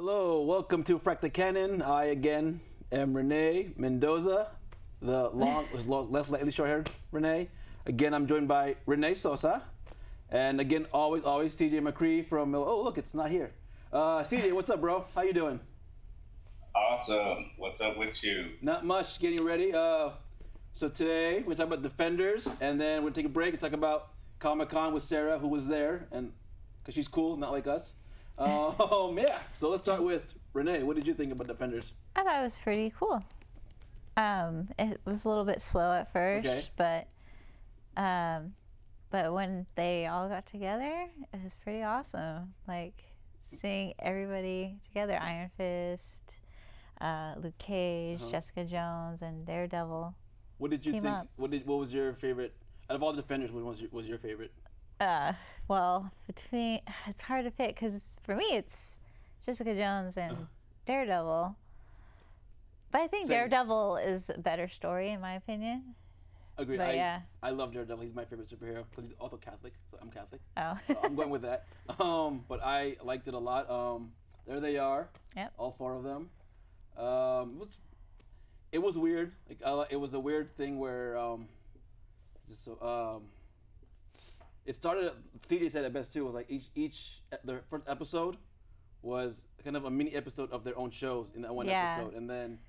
Hello, welcome to Frack The Canon. I again am Renee Mendoza, the less slightly short-haired Renee. Again, I'm joined by Renee Sosa, and again, always CJ McCree from. Oh, look, it's not here. CJ, what's up, bro? How you doing? Awesome. What's up with you? Not much. Getting ready. So today we talk about Defenders, and then we'll take a break and talk about Comic-Con with Sara, who was there, and because she's cool, not like us. Yeah. So let's start with Renee. What did you think about Defenders? I thought it was pretty cool. It was a little bit slow at first, Okay. but when they all got together, it was pretty awesome. Like seeing everybody together: Iron Fist, Luke Cage, Jessica Jones, and Daredevil. What did you Team think? up. What was your favorite out of all the Defenders? What was your favorite? Well, it's hard to pick because for me it's Jessica Jones and Daredevil. But I think Same. Daredevil is a better story in my opinion. Agree. But yeah. I love Daredevil. He's my favorite superhero because he's also Catholic. So I'm Catholic. Oh. So I'm going with that. But I liked it a lot. There they are. Yep. All four of them. It was weird. Like it was a weird thing where it started. CJ said it best too. Was like the first episode was kind of a mini episode of their own shows in that one episode, and then it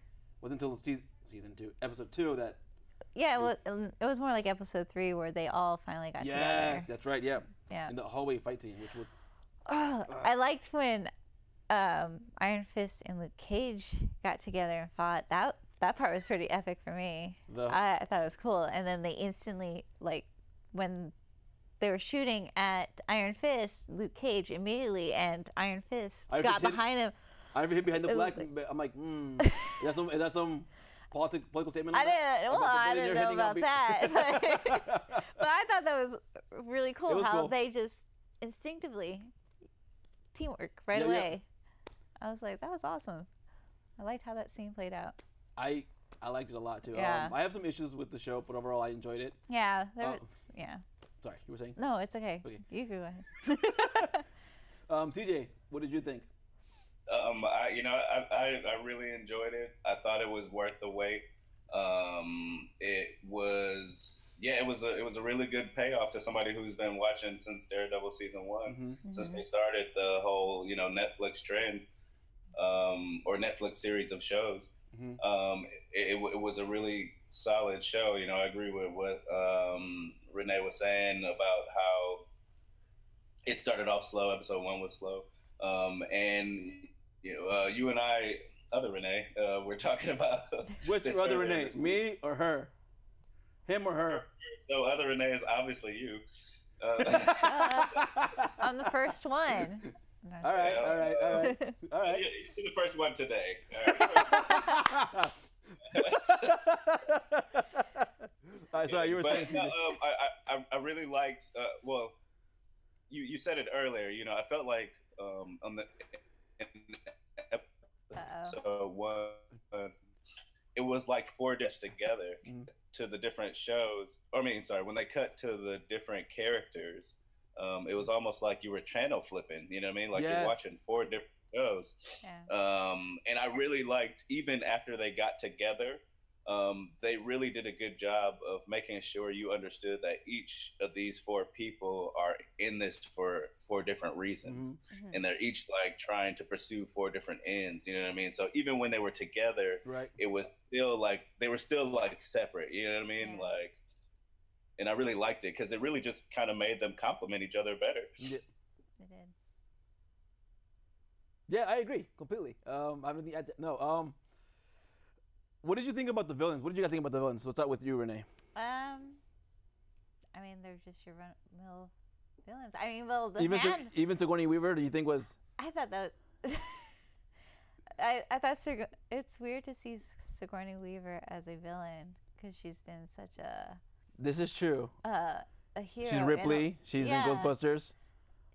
wasn't until season 2, episode 2 that. Yeah, it was more like episode 3 where they all finally got together. Yes, that's right. Yeah. Yeah. In the hallway fight scene, which would. I liked when Iron Fist and Luke Cage got together and fought. That part was pretty epic for me. I thought it was cool. And then they instantly, like, when they were shooting at Iron Fist, Luke Cage immediately, and Iron Fist got behind him. I hit behind the black. I'm like, is that some political statement? I didn't know about that. But I thought that was really cool how they just instinctively teamwork right away. I was like, that was awesome. I liked how that scene played out. I liked it a lot too. Yeah. I have some issues with the show, but overall I enjoyed it. Yeah, yeah. Sorry, you were saying? No, it's okay. You go ahead. TJ, what did you think? I really enjoyed it. I thought it was worth the wait. It was a really good payoff to somebody who's been watching since Daredevil season 1, since they started the whole Netflix trend, or Netflix series of shows. It was a really solid show. I agree with what Renee was saying about how it started off slow. Episode 1 was slow, and you and I, other Renee, we're talking about which other Renee, me or her, him or her. So other Renee is obviously you. I'm the first one. All right. You're the first one today. Sorry, you were saying. I really liked. Well, you said it earlier. I felt like on the episode 1, it was like 4 dishes together to the different shows. When they cut to the different characters, it was almost like you were channel flipping. You know what I mean? Like you're watching 4 different shows. Yeah. And I really liked, even after they got together, they really did a good job of making sure you understood that each of these 4 people are in this for 4 different reasons, and they're each like trying to pursue 4 different ends. You know what I mean? So even when they were together, it was still like they were still like separate. You know what I mean? Yeah. Like, and I really liked it because it really just kind of made them complement each other better. Yeah. It did. Yeah, I agree completely. I don't think what did you think about the villains? What did you guys think about the villains? Let's start with you, Renee. I mean, they're just your run-of-the-mill villains. I mean, well, the even Sigourney Weaver, do you think was? I thought that. I thought it's weird to see Sigourney Weaver as a villain because she's been such a. This is true. A hero. She's Ripley. She's in Ghostbusters.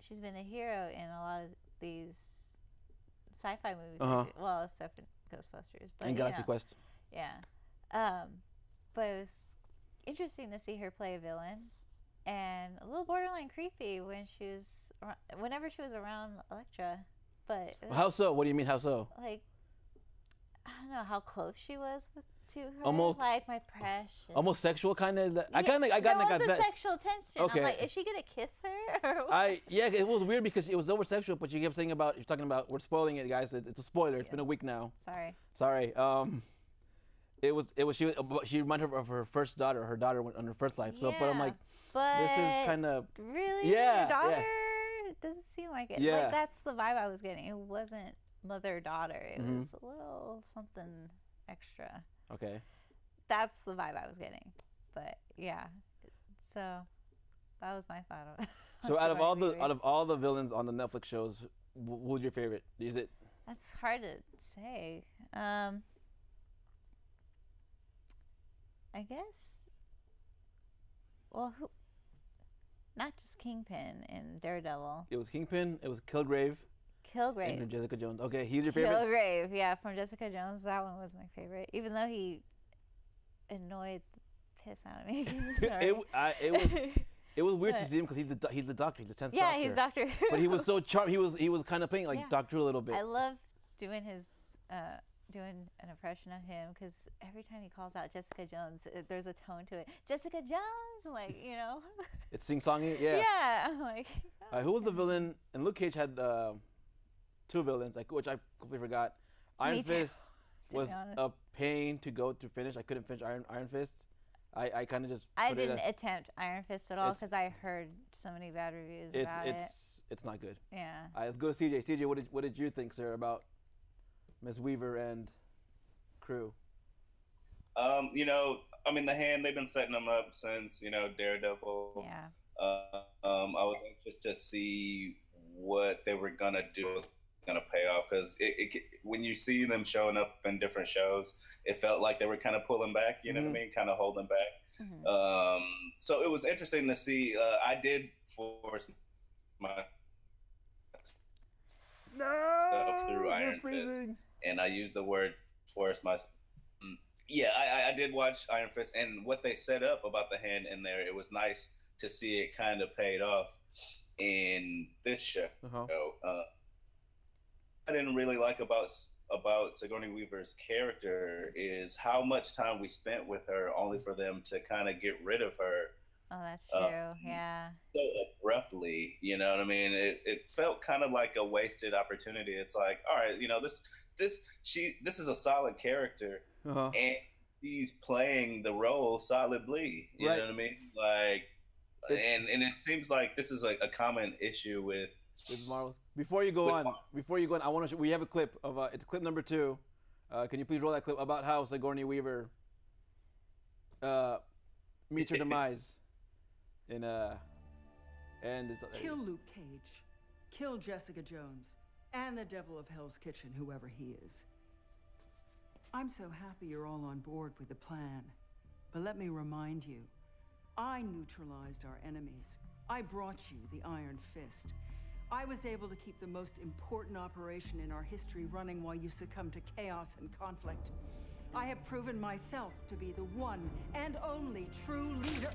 She's been a hero in a lot of these sci-fi movies. Well, except for Ghostbusters, but and Galaxy Quest. Yeah, but it was interesting to see her play a villain, and a little borderline creepy whenever she was around Elektra. But how so? What do you mean? How so? Like, I don't know how close she was to her. Almost like my precious. Almost sexual kind of. I got the sexual tension. Okay. I'm like, is she gonna kiss her? Or what? Yeah, it was weird because it was over sexual, but you kept saying about, you're talking about, we're spoiling it, guys. It's a spoiler. It's been a week now. Sorry. It was she reminded her of her first daughter, her daughter on her first life. So, but I'm like, this is kind of really your daughter. Yeah. It doesn't seem like it. Yeah. Like that's the vibe I was getting. It wasn't mother-daughter. It was a little something extra. Okay. That's the vibe I was getting. But yeah, so that was my thought of it. So out of all the villains on the Netflix shows, who's your favorite? Is it? That's hard to say. I guess. Well, not just Kingpin and Daredevil. It was Kingpin. It was Kilgrave. And Jessica Jones. Okay, he's your favorite. Kilgrave, yeah, from Jessica Jones. That one was my favorite, even though he annoyed the piss out of me. It was weird to see him because he's the doctor. He's the 10th doctor. Yeah, he's Doctor. But he was so charming. He was kind of playing like Doctor Who a little bit. I love doing doing an impression of him because every time he calls out Jessica Jones, there's a tone to it. Jessica Jones, like, you know. It's sing-songy, yeah. Yeah, I'm like. Who was the villain? And Luke Cage had 2 villains, which I completely forgot. Iron Fist was a pain to go to finish. I couldn't finish Iron Fist. I kind of just. I didn't attempt Iron Fist at all because I heard so many bad reviews about it. It's not good. Yeah. Let's go to CJ. CJ, what did you think, sir, about Miss Weaver and crew? You know, I mean, the Hand, they've been setting them up since, you know, Daredevil. Yeah. I was anxious to see what they were gonna do, was gonna pay off, because when you see them showing up in different shows, it felt like they were kind of pulling back. You know what I mean? Kind of holding back. So it was interesting to see. I did force my stuff through Iron Fist, and I used the word force myself. Yeah, I did watch Iron Fist, and what they set up about the Hand in there, it was nice to see it kind of paid off in this show. I didn't really like about Sigourney Weaver's character is how much time we spent with her, only for them to kind of get rid of her. Oh, that's true. Yeah. So abruptly, you know what I mean? It felt kind of like a wasted opportunity. It's like, all right, you know, this is a solid character, and she's playing the role solidly. You know what I mean? Like, and it seems like this is a common issue with Marvel. Before you go on, I want to. We have a clip of it's clip number 2. Can you please roll that clip about how Sigourney Weaver meets her demise in kill Luke Cage, kill Jessica Jones, and the devil of Hell's Kitchen, whoever he is. I'm so happy you're all on board with the plan, but let me remind you, I neutralized our enemies. I brought you the Iron Fist. I was able to keep the most important operation in our history running while you succumbed to chaos and conflict. I have proven myself to be the one and only true leader.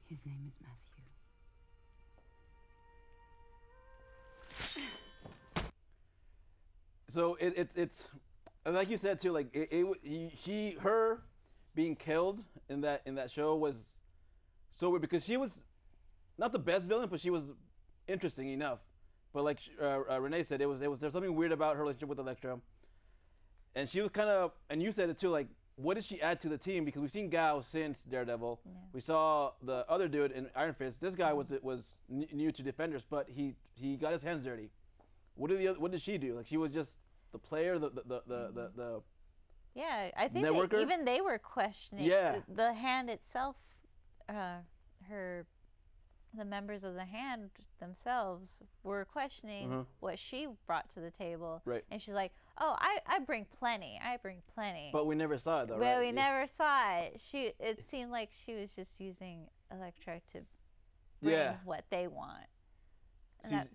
His name is Matthew. So it's and like you said too, like her being killed in that show was so weird because she was not the best villain, but she was interesting enough. But like Renee said, there's something weird about her relationship with Elektra, and she was kind of, and you said it too, like what did she add to the team? Because we've seen Gao since Daredevil. Yeah. We saw the other dude in Iron Fist. This guy was new to Defenders, but he got his hands dirty. What did she do? Like she was just the player, the yeah, I think networker? They were questioning the Hand itself. The members of the Hand themselves were questioning what she brought to the table. Right. And she's like, "Oh, I bring plenty. I bring plenty." But we never saw it though. Well, we never saw it. It seemed like she was just using Elektra to bring what they want, and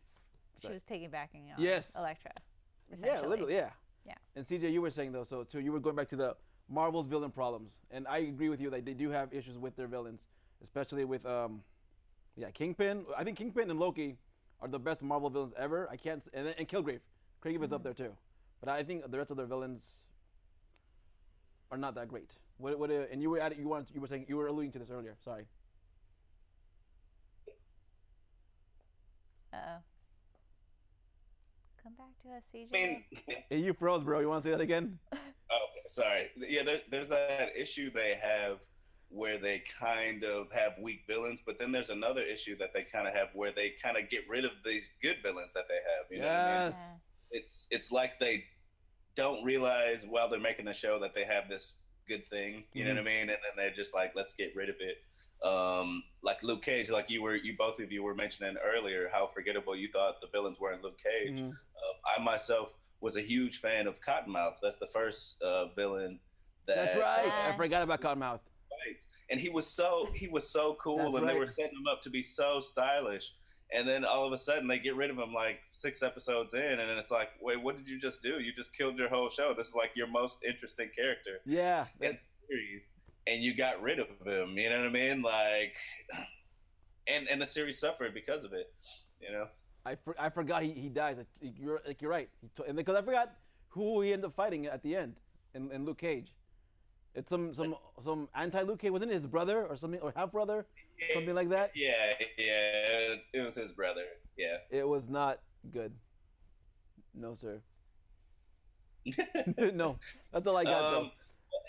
she was piggybacking on Elektra. Yeah, literally, yeah. And CJ, you were saying though, so you were going back to Marvel's villain problems, and I agree with you that they do have issues with their villains, especially with Kingpin. I think Kingpin and Loki are the best Marvel villains ever. I can't, and Kilgrave. Kilgrave is up there too, but I think the rest of their villains are not that great. And you were saying you were alluding to this earlier. Sorry. Come back to us, CJ. I mean, hey, you froze, bro. You want to say that again? Oh, sorry. Yeah, there's that issue they have where they kind of have weak villains, but then there's another issue that they kind of have where they kind of get rid of these good villains that they have. You know what I mean? Yeah. It's like they don't realize while they're making the show that they have this good thing. You know what I mean? And then they're just like, let's get rid of it. Like Luke Cage, like you both of you were mentioning earlier, how forgettable you thought the villains were in Luke Cage. I myself was a huge fan of Cottonmouth. That's the first villain that. That's right. I forgot about Cottonmouth. Right. And he was so cool. That's and right. They were setting him up to be so stylish. And then all of a sudden they get rid of him like 6 episodes in, and then it's like, wait, what did you just do? You just killed your whole show. This is like your most interesting character. Yeah. In the series, and you got rid of him. You know what I mean? Like, and the series suffered because of it. You know. I forgot he dies. You're right. And because I forgot who he ended up fighting at the end in Luke Cage. It's some anti-Luke Cage. Wasn't it his brother or something, or half brother, something like that? Yeah. It was his brother. Yeah. It was not good. No, sir. No, that's all I got. Though.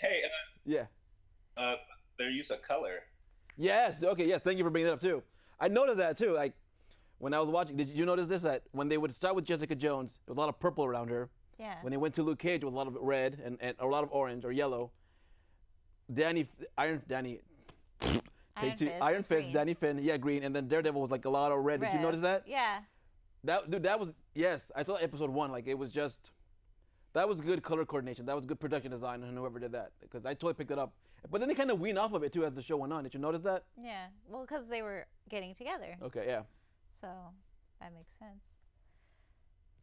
Hey. Yeah. Their use of color. Yes. Okay. Yes. Thank you for bringing that up too. I noticed that too. Like when I was watching, did you notice this? That when they would start with Jessica Jones, there was a lot of purple around her. Yeah. When they went to Luke Cage, it was a lot of red and a lot of orange or yellow. Iron Fist, Danny Finn, yeah, green, and then Daredevil was like a lot of red. Did you notice that? Yeah. That was, yes. I saw episode 1. Like it was just, that was good color coordination. That was good production design, and whoever did that, because I totally picked it up. But then they kind of wean off of it too as the show went on. Did you notice that? Yeah. Well, because they were getting together. Okay. Yeah. So that makes sense.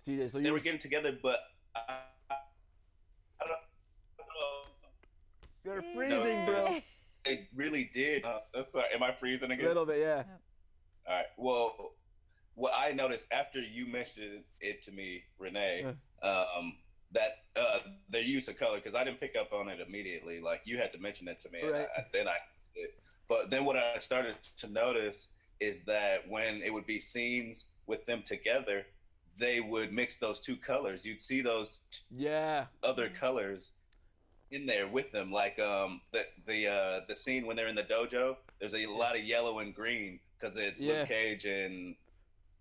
CJ, so they were getting together, but I don't know. You're freezing, bro. It really did. Sorry, am I freezing again? A little bit, yeah. All right. Well, what I noticed after you mentioned it to me, Renee, that their use of color, because I didn't pick up on it immediately. Like you had to mention it to me, right. and then I did. But then what I started to notice is that when it would be scenes with them together, they would mix those two colors. You'd see those other colors in there with them, like the scene when they're in the dojo. There's a lot of yellow and green because it's Luke Cage and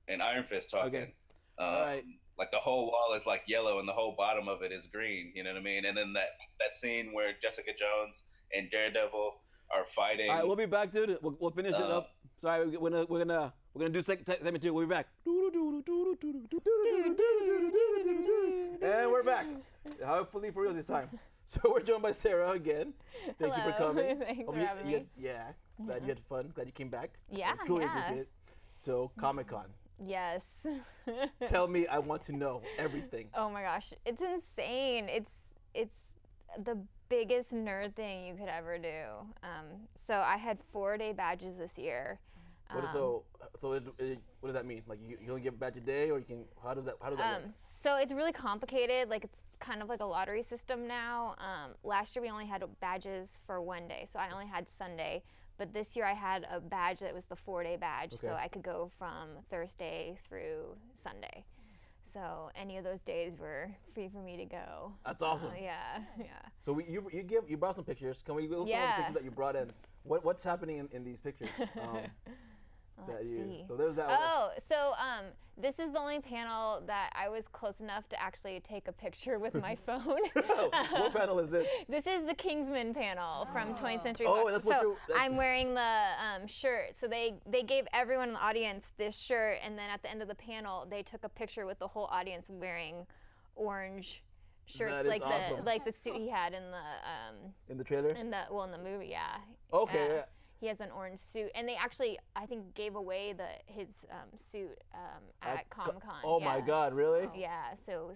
Iron Fist talking. Okay. Right. Like the whole wall is like yellow and the whole bottom of it is green. You know what I mean? And then that scene where Jessica Jones and Daredevil are fighting. All right, we'll be back, dude. We'll finish it up. Sorry, we're gonna do segment 2. We'll be back. And we're back. Hopefully for real this time. So we're joined by Sara again. Thank you for coming. Thanks for having me. Yeah, glad you had fun. Glad you came back. Yeah, I truly appreciate it. So Comic-Con. Yes. Tell me, I want to know everything. Oh my gosh, it's insane. It's the biggest nerd thing you could ever do. So I had 4-day badges this year. What does that mean? Like you only get a badge a day, or you can? How does that work? So it's really complicated. Like it's kind of like a lottery system now. Last year we only had badges for 1 day, so I only had Sunday. But this year I had a badge that was the 4-day badge, so I could go from Thursday through Sunday. So any of those days were free for me to go. That's awesome. Yeah. So you brought some pictures. Can we look at the pictures that you brought in? What's happening in these pictures? Let's see. So there's that one. This is the only panel that I was close enough to actually take a picture with my phone. What panel is this? This is the Kingsman panel from 20th Century Oh, Fox. that's what I'm wearing the shirt. So they gave everyone in the audience this shirt, and then at the end of the panel, they took a picture with the whole audience wearing orange shirts, like awesome. the suit he had in the trailer. In the movie, yeah. Okay. Yeah. He has an orange suit, and they actually, I think, gave away his suit at Comic-Con. Oh my God, really? Yeah. So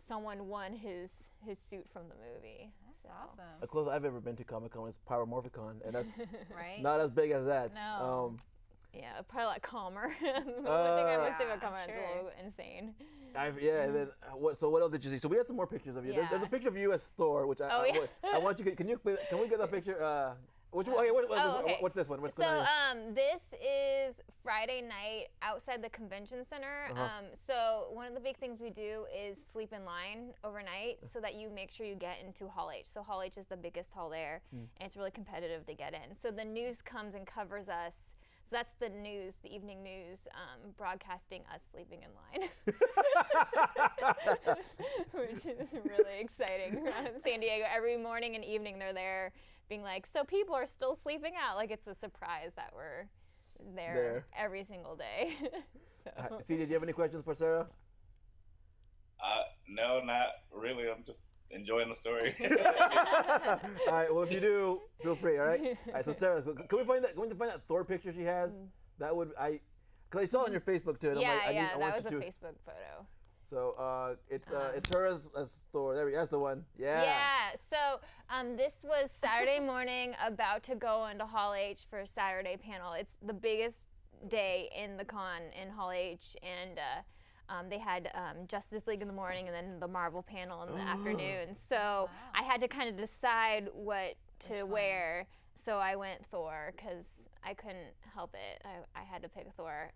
someone won his his suit from the movie. That's awesome. The closest I've ever been to Comic-Con is Power Morphicon, and that's right? not as big as that. No. Yeah, probably a lot calmer. The one thing I would say about Comic-Con is a little insane. And then what else did you see? So we have some more pictures of you. Yeah. There's a picture of you as Thor, which I want you. Can we get that picture? What's this one? What's going on? This is Friday night outside the convention center. So one of the big things we do is sleep in line overnight so that you make sure you get into Hall H. So Hall H is the biggest hall there, and it's really competitive to get in. So the news comes and covers us. So that's the news, the evening news, broadcasting us sleeping in line, which is really exciting. In San Diego, every morning and evening they're there being like, so people are still sleeping out. Like it's a surprise that we're there. Every single day. CJ, do you have any questions for Sara? No, not really. I'm just enjoying the story. All right. Well, if you do, feel free. All right. All right. So Sara, can we find that Thor picture she has? That would because I saw it on your Facebook too. And that was a Facebook photo. So it's her as Thor. There we go. That's the one. Yeah. Yeah. So this was Saturday morning, about to go into Hall H for Saturday panel. It's the biggest day in the con in Hall H, and they had Justice League in the morning and then the Marvel panel in the afternoon. So I had to kind of decide what to wear. So I went Thor because I couldn't help it. I had to pick Thor.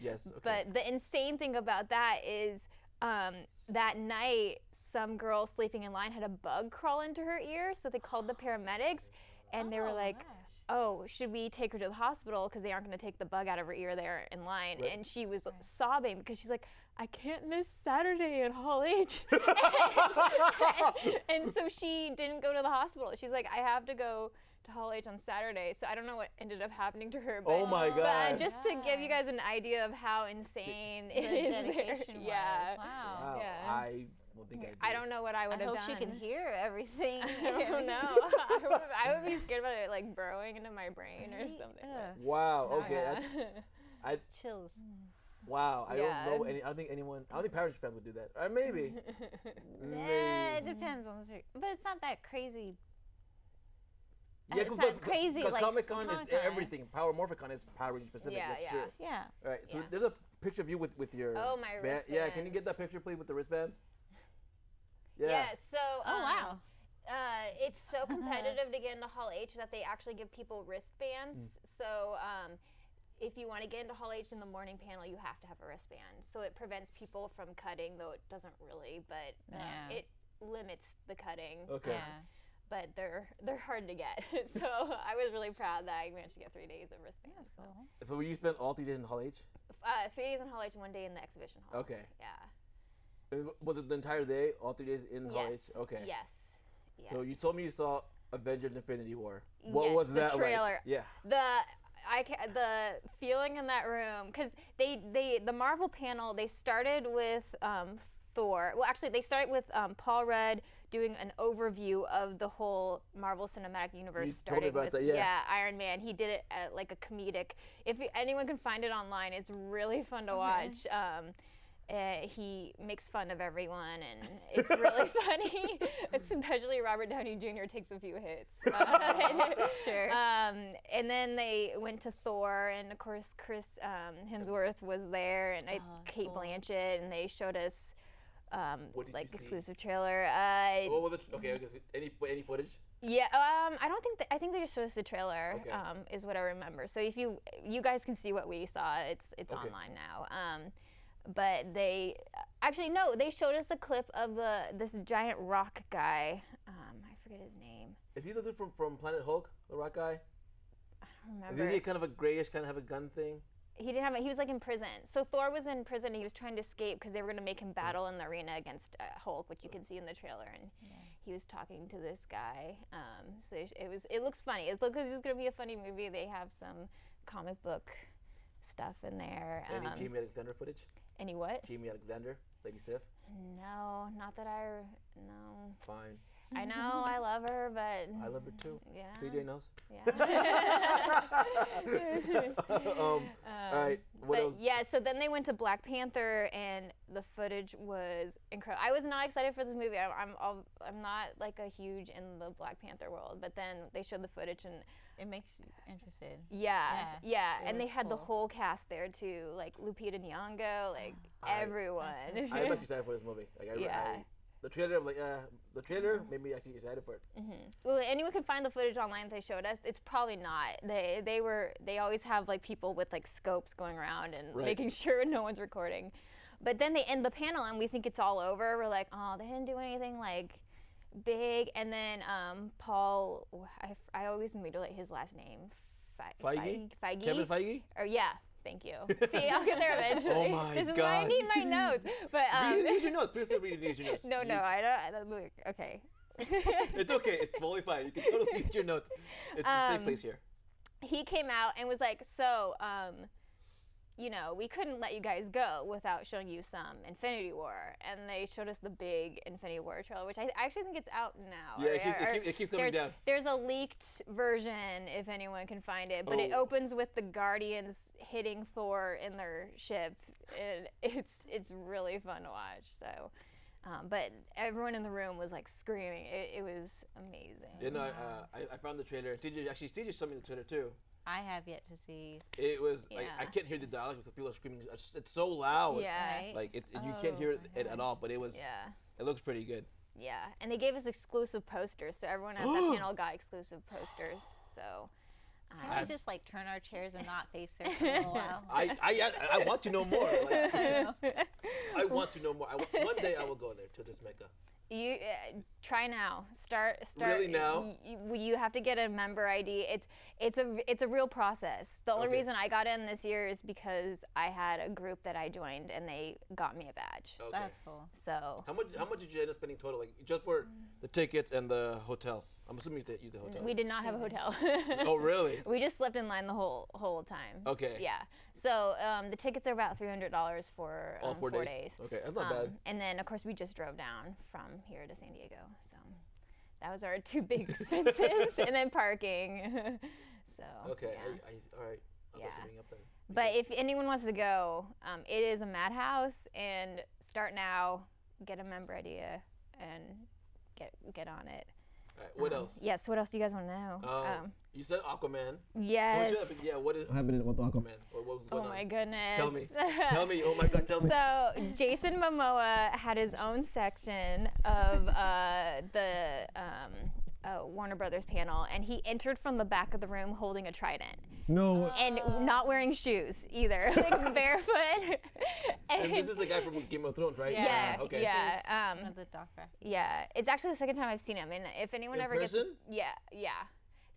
Yes. Okay. But the insane thing about that is that night, some girl sleeping in line had a bug crawl into her ear. So they called the paramedics, and they were like, oh, should we take her to the hospital because they aren't going to take the bug out of her ear there in line? Right. And she was sobbing because she's like, I can't miss Saturday at Hall H. and so she didn't go to the hospital. She's like, I have to go to Hall H on Saturday. So I don't know what ended up happening to her. But, oh my God. But just to give you guys an idea of how insane it is. Dedication was. Yeah. Wow. Yeah. I don't know what I would have done. I hope she can hear everything. I don't know. I would be scared about it like burrowing into my brain or something. Wow. Okay. Yeah. Chills. Wow. I don't know any. I don't think Pirates fans would do that. Or maybe. It depends on the. But it's not that crazy. Yeah, it's not crazy. Like Comic-Con is everything. Power Morphicon is Power Rangers specific. Yeah, That's true. Yeah. All right. So there's a picture of you with your. Oh, my wristbands. Yeah. Can you get that picture, please, with the wristbands? Yeah. So. Wow. It's so competitive to get into Hall H that they actually give people wristbands. So if you want to get into Hall H in the morning panel, you have to have a wristband. So it prevents people from cutting, though it doesn't really, but it limits the cutting. Okay. But they're hard to get. So I was really proud that I managed to get 3 days of wristbands. That's cool. So you spent all 3 days in Hall H? 3 days in Hall H, 1 day in the exhibition hall. Okay. Yeah. Was it the entire day, all 3 days in Hall H? Okay. Yes. So you told me you saw Avengers: Infinity War. What was that the trailer. like? Yeah. The feeling in that room, because the Marvel panel, they started with Thor. Well, actually, they started with Paul Rudd doing an overview of the whole Marvel Cinematic Universe. You told me about that, yeah. Iron Man. He did it at like a comedic. If anyone can find it online, it's really fun to watch. He makes fun of everyone, and it's really funny. Especially Robert Downey Jr. takes a few hits. Sure. And then they went to Thor, and of course Chris Hemsworth was there, and Kate Blanchett, and they showed us like exclusive trailer. What was it? Okay. Any footage? Yeah. I think they just showed us the trailer. Okay. Is what I remember. So if you guys can see what we saw, it's online now. But they showed us a clip of this giant rock guy. I forget his name. Is he the dude from Planet Hulk, the rock guy? I don't remember. Is he kind of a grayish, kind of have a gun thing? He didn't have. He was like in prison. So Thor was in prison. And he was trying to escape because they were going to make him battle in the arena against Hulk, which you can see in the trailer. And he was talking to this guy. So it looks funny. It's going to be a funny movie. They have some comic book stuff in there. Any Jamie Alexander footage? Any what? Jamie Alexander, Lady Sif? No, not that no. Fine. I know, I love her, but I love her too. Yeah. CJ knows. Yeah. All right. What else? Yeah, so then they went to Black Panther, and the footage was incredible. I was not excited for this movie. I'm not like a huge in the Black Panther world, but then they showed the footage, and it makes you interested. Yeah. And they had cool. the whole cast there too, like Lupita Nyong'o, like everyone. I'm actually excited for this movie. Like, the trailer, the trailer made me actually excited for it. Well, anyone can find the footage online that they showed us. It's probably not. They always have like people with like scopes going around and making sure no one's recording. But then they end the panel and we think it's all over. We're like, oh, they didn't do anything like big. And then Paul, I always mutilate his last name. Feige? Feige? Kevin Feige? Or yeah. Thank you. See, I'll get there eventually. Oh my This is God. why I need my notes. But read your notes. Please read your notes. No, I don't. Look, okay. It's okay. It's totally fine. You can totally read your notes. It's the safe place here. He came out and was like, so, you know, we couldn't let you guys go without showing you some Infinity War. And they showed us the big Infinity War trailer, which I actually think it's out now. Yeah, it keeps coming down. There's a leaked version, if anyone can find it, but it opens with the Guardians hitting Thor in their ship. And it's really fun to watch. So, but everyone in the room was like screaming. It was amazing. You know, I found the trailer. CJ showed me the trailer too. I have yet to see. It was like I can't hear the dialogue because people are screaming. It's so loud. Yeah. Like you can't hear it at all. But it was. Yeah. It looks pretty good. Yeah, and they gave us exclusive posters, so everyone at that panel got exclusive posters. So. Can we just like turn our chairs and not face her for a little while? I want to know more. Like, I want to know more. One day I will go there to this Mecca. You try now. Start. Really now? You have to get a member ID. It's a real process. The only reason I got in this year is because I had a group that I joined and they got me a badge. Okay. That's cool. So. How much did you end up spending total? Like just for the tickets and the hotel? I'm assuming you used the hotel. We did not have a hotel. Oh really? We just slept in line the whole time. Okay. Yeah. So the tickets are about $300 for all 4 days. Okay, that's not bad. And then of course we just drove down from here to San Diego. So that was our two big expenses, and then parking. So. Okay. Yeah. All right. I'll set something up then. But if anyone wants to go, it is a madhouse, and start now, get a member idea, and get on it. All right, what else? Yes, what else do you guys want to know? You said Aquaman. Yes. What is happening with Aquaman? What was going on? Oh my goodness. Tell me. Tell me. Oh my God, tell me. So Jason Momoa had his own section of the Warner Brothers panel, and he entered from the back of the room holding a trident. No. And not wearing shoes either, like barefoot. And this is the guy from Game of Thrones, right? Yeah. Okay. Yeah. One of the Dothrak. Yeah. It's actually the second time I've seen him, and if anyone ever gets, yeah.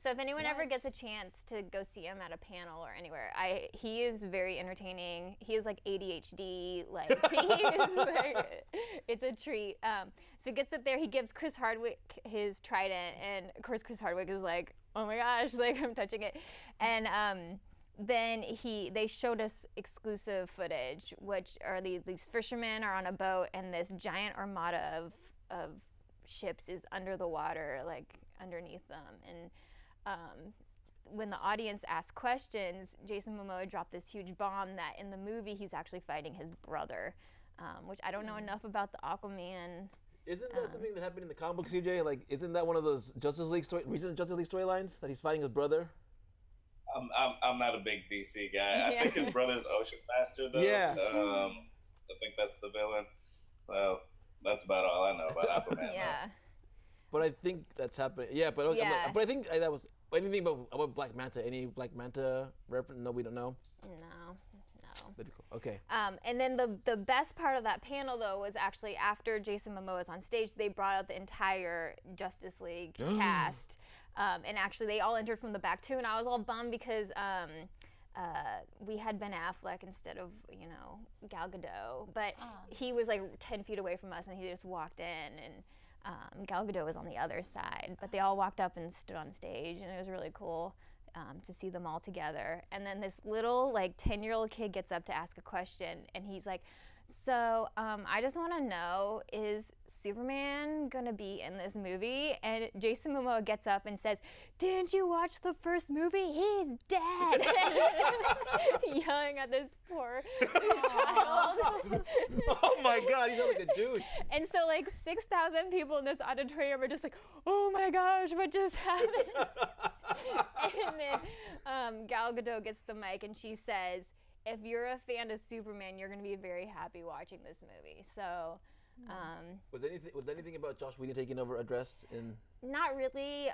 So if anyone ever gets a chance to go see him at a panel or anywhere, he is very entertaining. He is like ADHD, like it's a treat. So he gets up there, he gives Chris Hardwick his trident, and of course Chris Hardwick is like, oh my gosh, like I'm touching it, and then they showed us exclusive footage, which are these fishermen are on a boat, and this giant armada of ships is under the water, like underneath them, and when the audience asked questions, Jason Momoa dropped this huge bomb that in the movie he's actually fighting his brother, which I don't know enough about the Aquaman. Isn't that something that happened in the comic book, CJ? Like, isn't that one of those recent Justice League storylines that he's fighting his brother? I'm not a big DC guy. I think his brother's Ocean Master, though. Yeah. I think that's the villain. So that's about all I know about Aquaman. Yeah. But I think that's happening. Yeah, but Yeah. but I think that was anything about Black Manta. Any Black Manta reference? No, we don't know. No. That'd be cool. Okay. And then the best part of that panel, though, was actually after Jason Momoa was on stage, they brought out the entire Justice League cast. And actually, they all entered from the back, too. And I was all bummed because we had Ben Affleck instead of, Gal Gadot. But he was like 10 feet away from us, and he just walked in. And Gal Gadot was on the other side. But they all walked up and stood on stage, and it was really cool. To see them all together. And then this little 10-year-old kid gets up to ask a question, and he's like, So I just want to know, is Superman gonna be in this movie? And Jason Momoa gets up and says, "Didn't you watch the first movie? He's dead!" Yelling at this poor child. Oh my God, he's like a douche. And so like 6,000 people in this auditorium are just like, "Oh my gosh, what just happened?" And then Gal Gadot gets the mic and she says, "If you're a fan of Superman, you're going to be very happy watching this movie." So, was anything about Joss Whedon taking over addressed in? not really.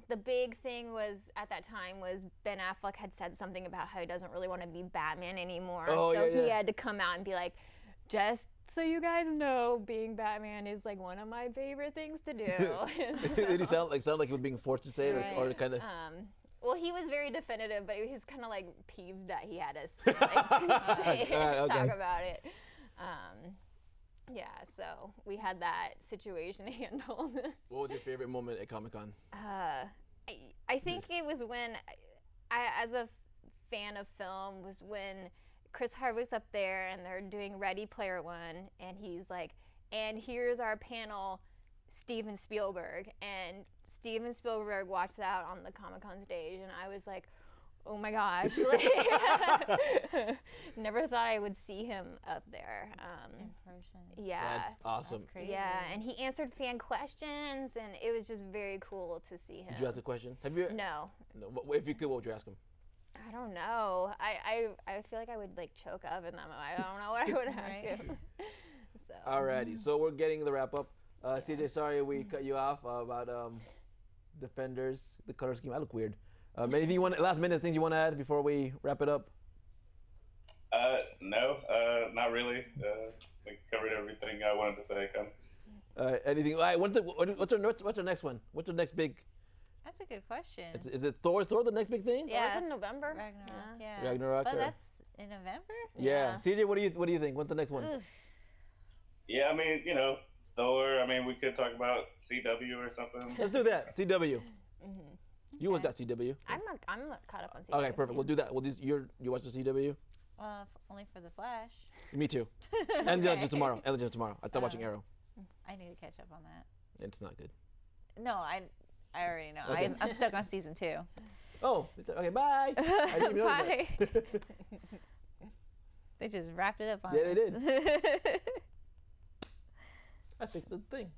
The big thing was at that time was Ben Affleck had said something about how he doesn't really want to be Batman anymore. Oh, so yeah. he had to come out and be like, "Just so you guys know, being Batman is like one of my favorite things to do." Did he sound like he was being forced to say it, or kind of? Well, he was very definitive, but he was kind of like peeved that he had to say, talk about it. Yeah, so we had that situation handled. What was your favorite moment at Comic-Con? I think it was when, as a fan of film, was when Chris Hardwick's up there and they're doing Ready Player One, and he's like, "And here's our panel, Steven Spielberg." And Steven Spielberg walks out on the Comic-Con stage, and I was like, "Oh my gosh!" Never thought I would see him up there in person. Yeah, That's awesome. That's crazy. yeah, and he answered fan questions, and it was just very cool to see him. Did you ask a question? Have you? No. No. If you could, what would you ask him? I don't know. I feel like I would like choke up in that moment. I don't know what I would ask him. So. Alrighty, so we're getting the wrap up. CJ, sorry we cut you off about Defenders, the color scheme. I look weird. Anything you want? Last minute things you want to add before we wrap it up? No, not really. We covered everything I wanted to say. Anything? All right, what's the next one? What's the next big? That's a good question. Is it Thor? Is Thor the next big thing? Yeah. Thor's in November. Ragnarok. Yeah. Ragnarok. But that's in November. Yeah. CJ, what do you think? What's the next one? Ugh. Yeah, I mean, Thor. I mean, we could talk about CW or something. Let's do that. CW. You Okay. got CW. I'm not caught up on CW. Okay, perfect. We'll do that. You watch the CW? Only for the Flash. Me too. And just tomorrow. And just tomorrow. I stopped watching Arrow. I need to catch up on that. It's not good. No, I already know. Okay. I'm stuck on season 2. Oh, okay. Bye. I didn't even know Bye. that. They just wrapped it up on Yeah, us. they did. I fixed the thing.